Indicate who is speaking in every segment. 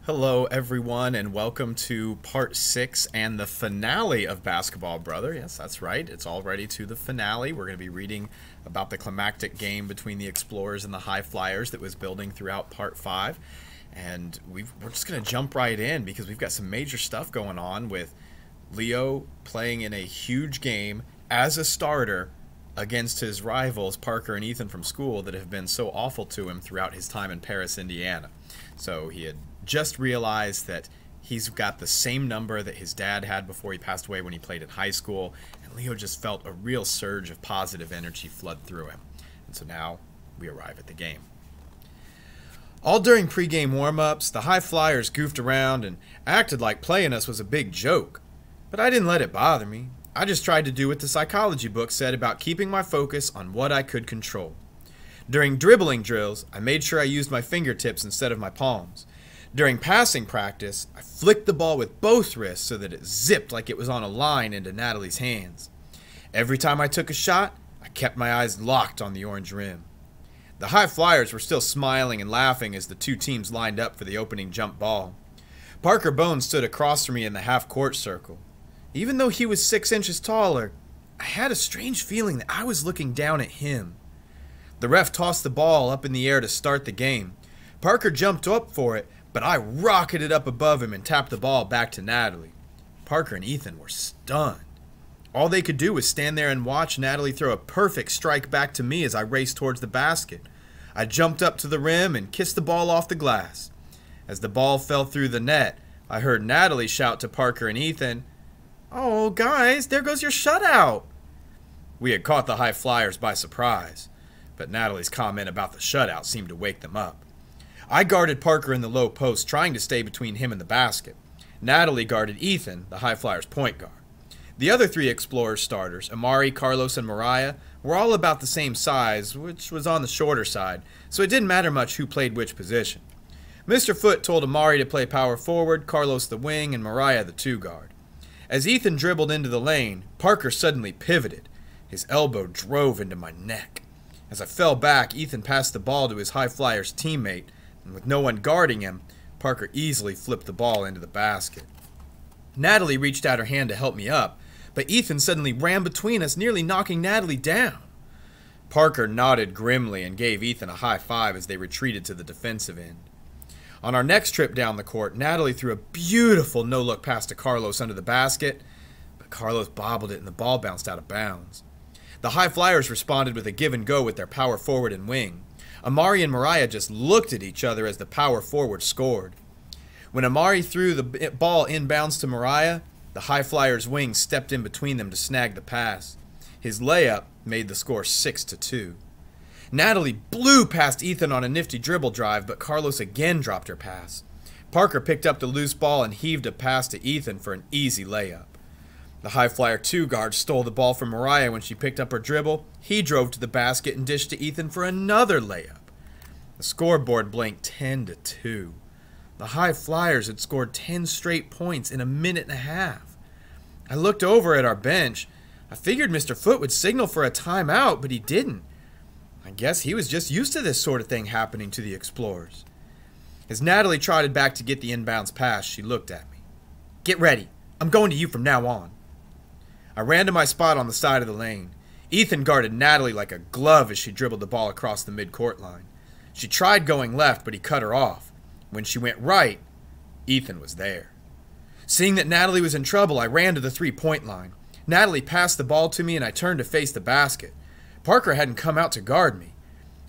Speaker 1: Hello, everyone, and welcome to part 6 and the finale of Basketball Brother. Yes, that's right. It's already to the finale. We're going to be reading about the climactic game between the Explorers and the High Flyers that was building throughout part 5. And we're just going to jump right in because we've got some major stuff going on with Leo playing in a huge game as a starter against his rivals, Parker and Ethan from school, that have been so awful to him throughout his time in Paris, Indiana. So he had just realized that he's got the same number that his dad had before he passed away when he played in high school, and Leo just felt a real surge of positive energy flood through him. And so now we arrive at the game. All during pregame warm-ups, the High Flyers goofed around and acted like playing us was a big joke. But I didn't let it bother me. I just tried to do what the psychology book said about keeping my focus on what I could control. During dribbling drills, I made sure I used my fingertips instead of my palms. During passing practice, I flicked the ball with both wrists so that it zipped like it was on a line into Natalie's hands. Every time I took a shot, I kept my eyes locked on the orange rim. The High Flyers were still smiling and laughing as the two teams lined up for the opening jump ball. Parker Bones stood across from me in the half-court circle. Even though he was 6 inches taller, I had a strange feeling that I was looking down at him. The ref tossed the ball up in the air to start the game. Parker jumped up for it, but I rocketed up above him and tapped the ball back to Natalie. Parker and Ethan were stunned. All they could do was stand there and watch Natalie throw a perfect strike back to me as I raced towards the basket. I jumped up to the rim and kissed the ball off the glass. As the ball fell through the net, I heard Natalie shout to Parker and Ethan, "Oh, guys, there goes your shutout." We had caught the High Flyers by surprise, but Natalie's comment about the shutout seemed to wake them up. I guarded Parker in the low post, trying to stay between him and the basket. Natalie guarded Ethan, the High Flyers' point guard. The other 3 Explorers starters, Amari, Carlos, and Mariah, were all about the same size, which was on the shorter side, so it didn't matter much who played which position. Mr. Foote told Amari to play power forward, Carlos the wing, and Mariah the 2 guard. As Ethan dribbled into the lane, Parker suddenly pivoted. His elbow drove into my neck. As I fell back, Ethan passed the ball to his High Flyers teammate, and with no one guarding him, Parker easily flipped the ball into the basket. Natalie reached out her hand to help me up, but Ethan suddenly ran between us, nearly knocking Natalie down. Parker nodded grimly and gave Ethan a high five as they retreated to the defensive end. On our next trip down the court, Natalie threw a beautiful no-look pass to Carlos under the basket, but Carlos bobbled it and the ball bounced out of bounds. The High Flyers responded with a give and go with their power forward and wing. Amari and Mariah just looked at each other as the power forward scored. When Amari threw the ball inbounds to Mariah, the High Flyers wing stepped in between them to snag the pass. His layup made the score 6-2. Natalie blew past Ethan on a nifty dribble drive, but Carlos again dropped her pass. Parker picked up the loose ball and heaved a pass to Ethan for an easy layup. The High Flyer 2 guard stole the ball from Mariah when she picked up her dribble. He drove to the basket and dished to Ethan for another layup. The scoreboard blinked 10-2. The High Flyers had scored 10 straight points in a minute and a half. I looked over at our bench. I figured Mr. Foote would signal for a timeout, but he didn't. I guess he was just used to this sort of thing happening to the Explorers. As Natalie trotted back to get the inbounds pass, she looked at me. "Get ready. I'm going to you from now on." I ran to my spot on the side of the lane. Ethan guarded Natalie like a glove as she dribbled the ball across the mid-court line. She tried going left, but he cut her off. When she went right, Ethan was there. Seeing that Natalie was in trouble, I ran to the three-point line. Natalie passed the ball to me, and I turned to face the basket. Parker hadn't come out to guard me.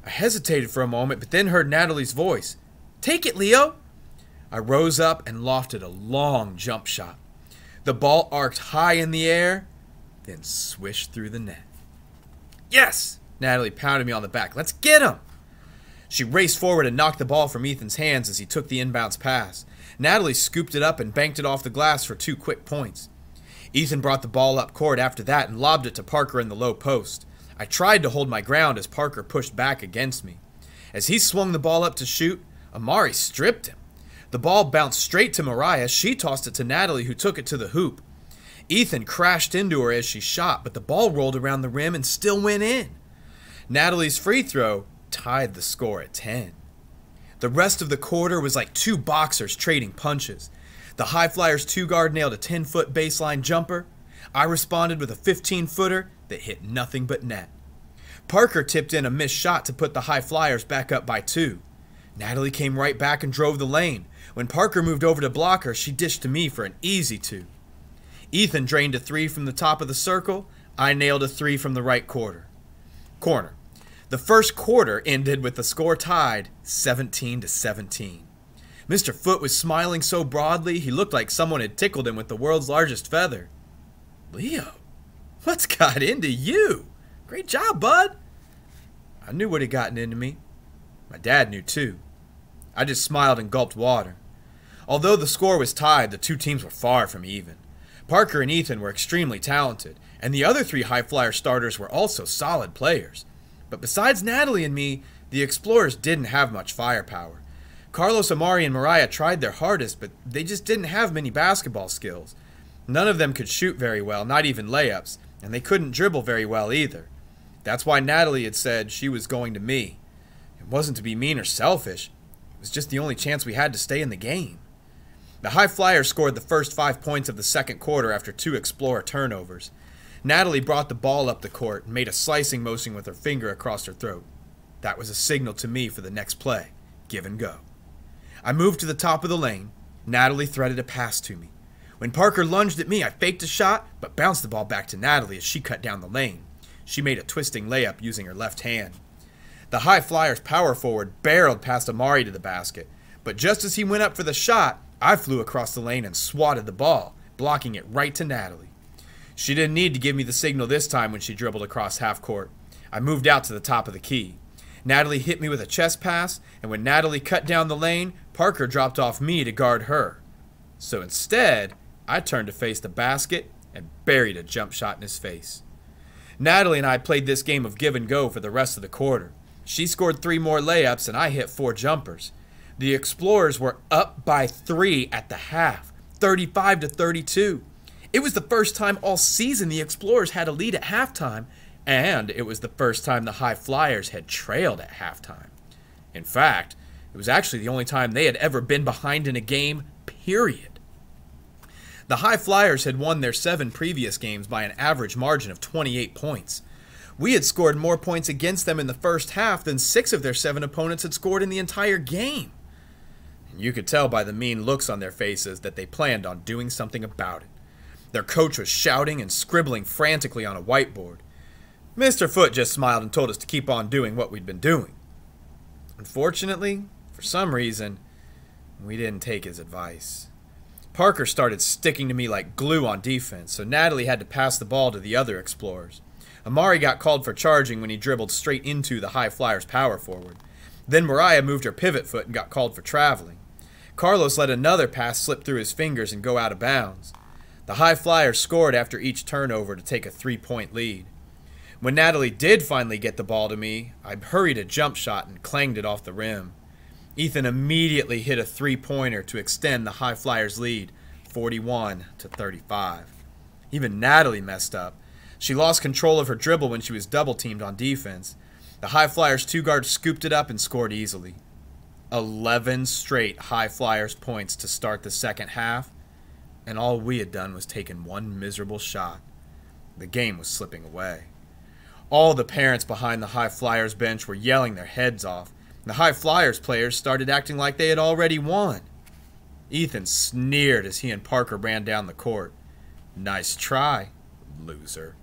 Speaker 1: I hesitated for a moment, but then heard Natalie's voice. "Take it, Leo!" I rose up and lofted a long jump shot. The ball arced high in the air, then swished through the net. "Yes!" Natalie pounded me on the back. "Let's get him!" She raced forward and knocked the ball from Ethan's hands as he took the inbounds pass. Natalie scooped it up and banked it off the glass for 2 quick points. Ethan brought the ball up court after that and lobbed it to Parker in the low post. I tried to hold my ground as Parker pushed back against me. As he swung the ball up to shoot, Amari stripped him. The ball bounced straight to Mariah. She tossed it to Natalie, who took it to the hoop. Ethan crashed into her as she shot, but the ball rolled around the rim and still went in. Natalie's free throw tied the score at 10. The rest of the quarter was like two boxers trading punches. The High Flyers 2-guard nailed a 10-foot baseline jumper. I responded with a 15-footer that hit nothing but net. Parker tipped in a missed shot to put the High Flyers back up by 2. Natalie came right back and drove the lane. When Parker moved over to block her, she dished to me for an easy 2. Ethan drained a 3 from the top of the circle. I nailed a 3 from the right corner. The first quarter ended with the score tied 17-17. Mr. Foote was smiling so broadly he looked like someone had tickled him with the world's largest feather. Leo, what's got into you? Great job, bud. I knew what had gotten into me. My dad knew too. I just smiled and gulped water. Although the score was tied, the two teams were far from even. Parker and Ethan were extremely talented, and the other 3 High Flyer starters were also solid players. But besides Natalie and me, the Explorers didn't have much firepower. Carlos, Amari, and Mariah tried their hardest, but they just didn't have many basketball skills. None of them could shoot very well, not even layups, and they couldn't dribble very well either. That's why Natalie had said she was going to me. It wasn't to be mean or selfish. It was just the only chance we had to stay in the game. The High Flyers scored the first 5 points of the second quarter after 2 Explorer turnovers. Natalie brought the ball up the court and made a slicing motion with her finger across her throat. That was a signal to me for the next play. Give and go. I moved to the top of the lane. Natalie threaded a pass to me. When Parker lunged at me, I faked a shot, but bounced the ball back to Natalie as she cut down the lane. She made a twisting layup using her left hand. The High Flyers power forward barreled past Amari to the basket, but just as he went up for the shot, I flew across the lane and swatted the ball, blocking it right to Natalie. She didn't need to give me the signal this time when she dribbled across half court. I moved out to the top of the key. Natalie hit me with a chest pass, and when Natalie cut down the lane, Parker dropped off me to guard her. So instead, I turned to face the basket and buried a jump shot in his face. Natalie and I played this game of give and go for the rest of the quarter. She scored 3 more layups and I hit 4 jumpers. The Explorers were up by 3 at the half, 35-32. It was the first time all season the Explorers had a lead at halftime, and it was the first time the High Flyers had trailed at halftime. In fact, it was actually the only time they had ever been behind in a game, period. The High Flyers had won their 7 previous games by an average margin of 28 points. We had scored more points against them in the first half than 6 of their 7 opponents had scored in the entire game. And you could tell by the mean looks on their faces that they planned on doing something about it. Their coach was shouting and scribbling frantically on a whiteboard. Mr. Foote just smiled and told us to keep on doing what we'd been doing. Unfortunately, for some reason, we didn't take his advice. Parker started sticking to me like glue on defense, so Natalie had to pass the ball to the other Explorers. Amari got called for charging when he dribbled straight into the High Flyers power forward. Then Mariah moved her pivot foot and got called for traveling. Carlos let another pass slip through his fingers and go out of bounds. The High Flyers scored after each turnover to take a 3-point lead. When Natalie did finally get the ball to me, I hurried a jump shot and clanged it off the rim. Ethan immediately hit a 3-pointer to extend the High Flyers' lead, 41-35. Even Natalie messed up. She lost control of her dribble when she was double-teamed on defense. The High Flyers 2-guard scooped it up and scored easily. 11 straight High Flyers points to start the second half, and all we had done was taken 1 miserable shot. The game was slipping away. All the parents behind the High Flyers bench were yelling their heads off. The High Flyers players started acting like they had already won. Ethan sneered as he and Parker ran down the court. Nice try, loser.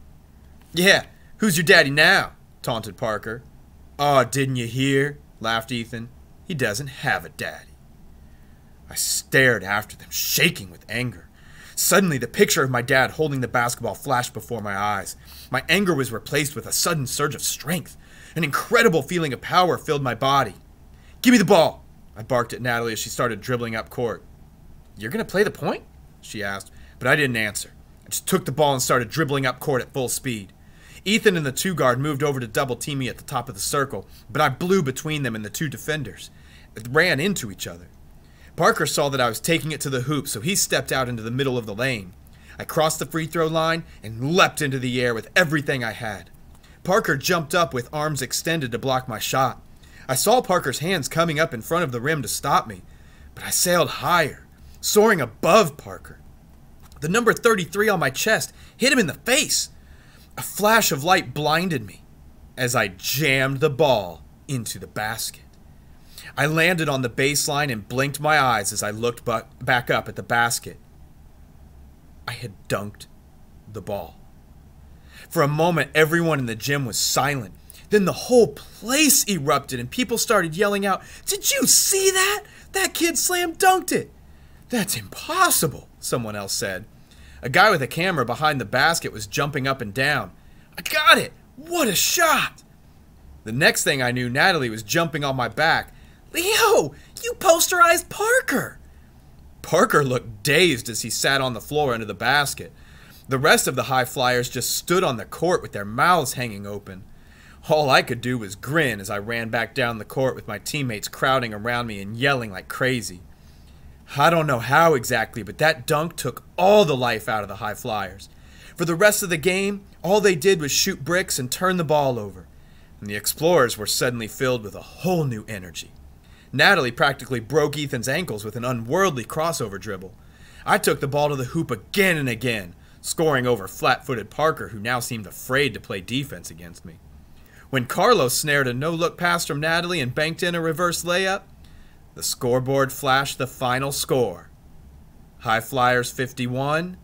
Speaker 1: Yeah, who's your daddy now? Taunted Parker. Aw, didn't you hear? Laughed Ethan. He doesn't have a daddy. I stared after them, shaking with anger. Suddenly, the picture of my dad holding the basketball flashed before my eyes. My anger was replaced with a sudden surge of strength. An incredible feeling of power filled my body. Give me the ball, I barked at Natalie as she started dribbling up court. You're going to play the point? She asked, but I didn't answer. I just took the ball and started dribbling up court at full speed. Ethan and the 2-guard moved over to double-team me at the top of the circle, but I blew between them and the 2 defenders. It ran into each other. Parker saw that I was taking it to the hoop, so he stepped out into the middle of the lane. I crossed the free throw line and leapt into the air with everything I had. Parker jumped up with arms extended to block my shot. I saw Parker's hands coming up in front of the rim to stop me, but I sailed higher, soaring above Parker. The number 33 on my chest hit him in the face. A flash of light blinded me as I jammed the ball into the basket. I landed on the baseline and blinked my eyes as I looked back up at the basket. I had dunked the ball. For a moment, everyone in the gym was silent. Then the whole place erupted and people started yelling out, "Did you see that? That kid slam dunked it." "That's impossible," someone else said. A guy with a camera behind the basket was jumping up and down. "I got it! What a shot!" The next thing I knew, Natalie was jumping on my back. "Leo, you posterized Parker!" Parker looked dazed as he sat on the floor under the basket. The rest of the high flyers just stood on the court with their mouths hanging open. All I could do was grin as I ran back down the court with my teammates crowding around me and yelling like crazy. I don't know how exactly, but that dunk took all the life out of the high flyers. For the rest of the game, all they did was shoot bricks and turn the ball over. And the Explorers were suddenly filled with a whole new energy. Natalie practically broke Ethan's ankles with an unworldly crossover dribble. I took the ball to the hoop again and again, scoring over flat-footed Parker, who now seemed afraid to play defense against me. When Carlos snared a no-look pass from Natalie and banked in a reverse layup, the scoreboard flashed the final score. High Flyers 51,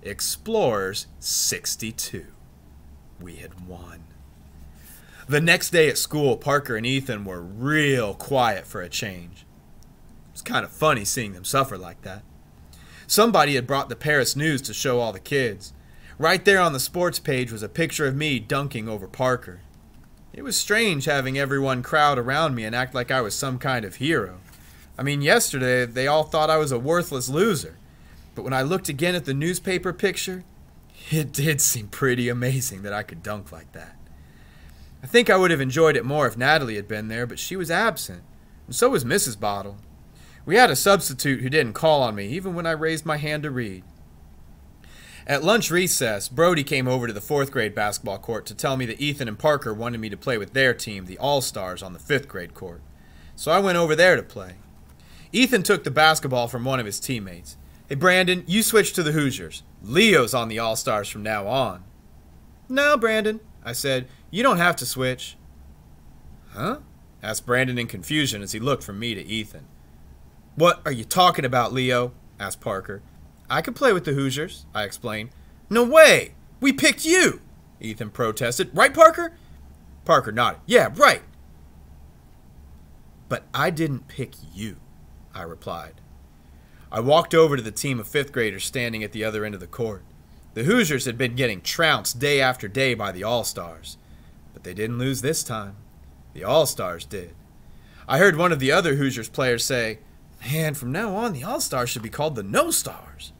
Speaker 1: Explorers 62. We had won. The next day at school, Parker and Ethan were real quiet for a change. It was kind of funny seeing them suffer like that. Somebody had brought the Paris News to show all the kids. Right there on the sports page was a picture of me dunking over Parker. It was strange having everyone crowd around me and act like I was some kind of hero. I mean, yesterday they all thought I was a worthless loser. But when I looked again at the newspaper picture, it did seem pretty amazing that I could dunk like that. I think I would have enjoyed it more if Natalie had been there, but she was absent, and so was Mrs. Bottle. We had a substitute who didn't call on me, even when I raised my hand to read. At lunch recess, Brody came over to the 4th grade basketball court to tell me that Ethan and Parker wanted me to play with their team, the All-Stars, on the 5th grade court. So I went over there to play. Ethan took the basketball from one of his teammates. "Hey, Brandon, you switch to the Hoosiers. Leo's on the All-Stars from now on." "No, Brandon," I said. "You don't have to switch." "Huh?" asked Brandon in confusion as he looked from me to Ethan. "What are you talking about, Leo?" asked Parker. "I could play with the Hoosiers," I explained. "No way! We picked you!" Ethan protested. "Right, Parker?" Parker nodded. "Yeah, right." "But I didn't pick you," I replied. I walked over to the team of 5th graders standing at the other end of the court. The Hoosiers had been getting trounced day after day by the All-Stars. But they didn't lose this time. The All-Stars did. I heard one of the other Hoosiers players say, "Man, from now on the All-Stars should be called the No-Stars."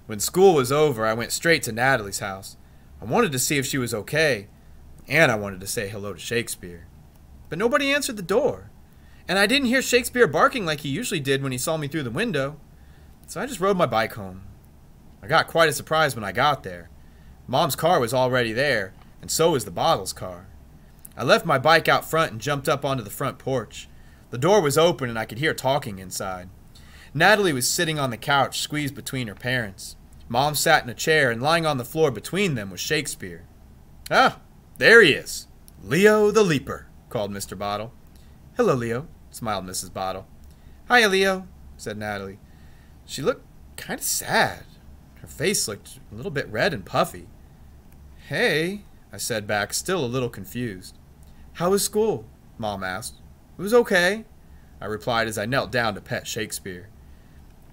Speaker 1: When school was over, I went straight to Natalie's house. I wanted to see if she was okay, and I wanted to say hello to Shakespeare. But nobody answered the door, and I didn't hear Shakespeare barking like he usually did when he saw me through the window. So I just rode my bike home. I got quite a surprise when I got there. Mom's car was already there, and so was the Bottles' car. I left my bike out front and jumped up onto the front porch. The door was open and I could hear talking inside. Natalie was sitting on the couch, squeezed between her parents. Mom sat in a chair, and lying on the floor between them was Shakespeare. "Ah, there he is. Leo the Leaper," called Mr. Bottle. "Hello, Leo," smiled Mrs. Bottle. "Hiya, Leo," said Natalie. She looked kind of sad. Her face looked a little bit red and puffy. "Hey," I said back, still a little confused. "How was school?" Mom asked. "It was okay," I replied as I knelt down to pet Shakespeare.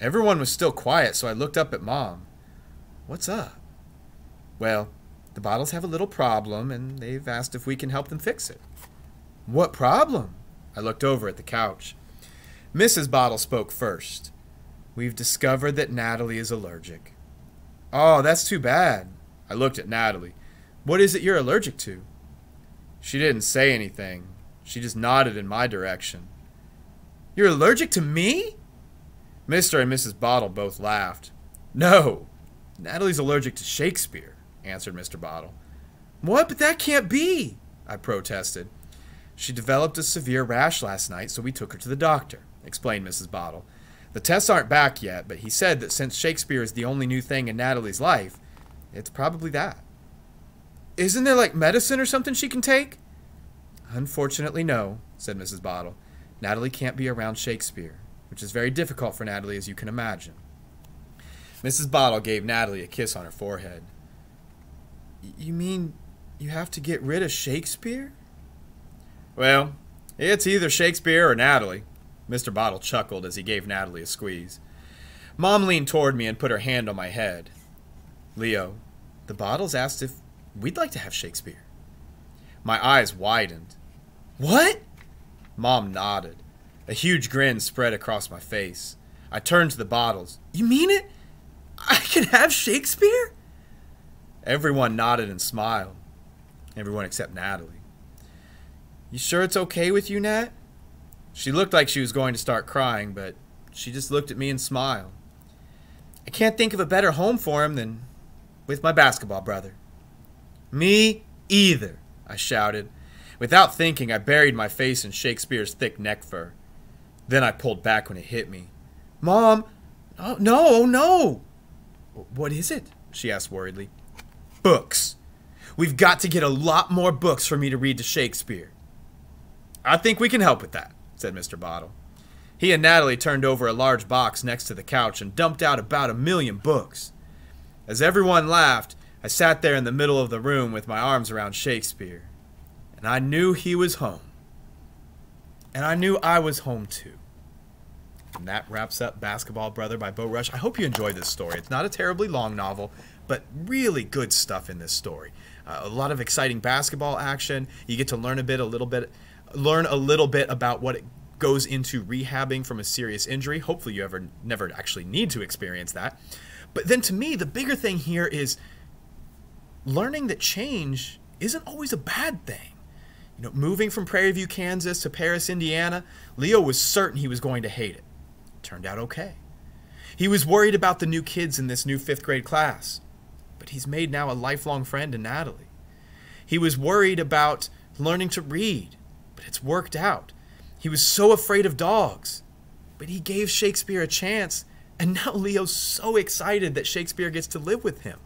Speaker 1: Everyone was still quiet, so I looked up at Mom. "What's up?" "Well, the Bottles have a little problem, and they've asked if we can help them fix it." "What problem?" I looked over at the couch. Mrs. Bottle spoke first. "We've discovered that Natalie is allergic." "Oh, that's too bad." I looked at Natalie. "What is it you're allergic to?" She didn't say anything. She just nodded in my direction. "You're allergic to me?" Mr. and Mrs. Bottle both laughed. "No, Natalie's allergic to Shakespeare," answered Mr. Bottle. "What? But that can't be," I protested. She developed a severe rash last night, so we took her to the doctor, explained Mrs. Bottle. The tests aren't back yet, but he said that since Shakespeare is the only new thing in Natalie's life, it's probably that. Isn't there like medicine or something she can take? Unfortunately, no, said Mrs. Bottle. Natalie can't be around Shakespeare, which is very difficult for Natalie, as you can imagine. Mrs. Bottle gave Natalie a kiss on her forehead. You mean you have to get rid of Shakespeare? Well, it's either Shakespeare or Natalie. Mr. Bottle chuckled as he gave Natalie a squeeze. Mom leaned toward me and put her hand on my head. Leo, the Bottles asked if we'd like to have Shakespeare. My eyes widened. What? Mom nodded. A huge grin spread across my face. I turned to the Bottles. You mean it? I can have Shakespeare? Everyone nodded and smiled. Everyone except Natalie. You sure it's okay with you, Nat? She looked like she was going to start crying, but she just looked at me and smiled. I can't think of a better home for him than with my basketball brother. Me either, I shouted. Without thinking, I buried my face in Shakespeare's thick neck fur. Then I pulled back when it hit me. Mom, no. What is it? She asked worriedly. Books. We've got to get a lot more books for me to read to Shakespeare. I think we can help with that, said Mr. Bottle. He and Natalie turned over a large box next to the couch and dumped out about 1,000,000 books. As everyone laughed, I sat there in the middle of the room with my arms around Shakespeare. And I knew he was home. And I knew I was home too. And that wraps up Basketball Brother by Bo Rush. I hope you enjoyed this story. It's not a terribly long novel, but really good stuff in this story. A lot of exciting basketball action. You get to learn a little bit about what it goes into rehabbing from a serious injury. Hopefully you never actually need to experience that. But then to me, the bigger thing here is learning that change isn't always a bad thing. You know, moving from Prairie View, Kansas to Paris, Indiana, Leo was certain he was going to hate it. Turned out okay. He was worried about the new kids in this new 5th grade class, but he's made now a lifelong friend in Natalie. He was worried about learning to read, but it's worked out. He was so afraid of dogs, but he gave Shakespeare a chance, and now Leo's so excited that Shakespeare gets to live with him.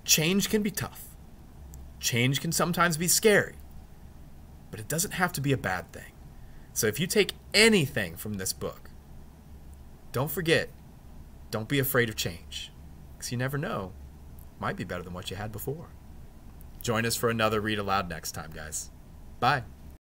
Speaker 1: Change can be tough. Change can sometimes be scary, but it doesn't have to be a bad thing. So if you take anything from this book, don't forget, don't be afraid of change, because you never know, it might be better than what you had before. Join us for another Read Aloud next time, guys. Bye.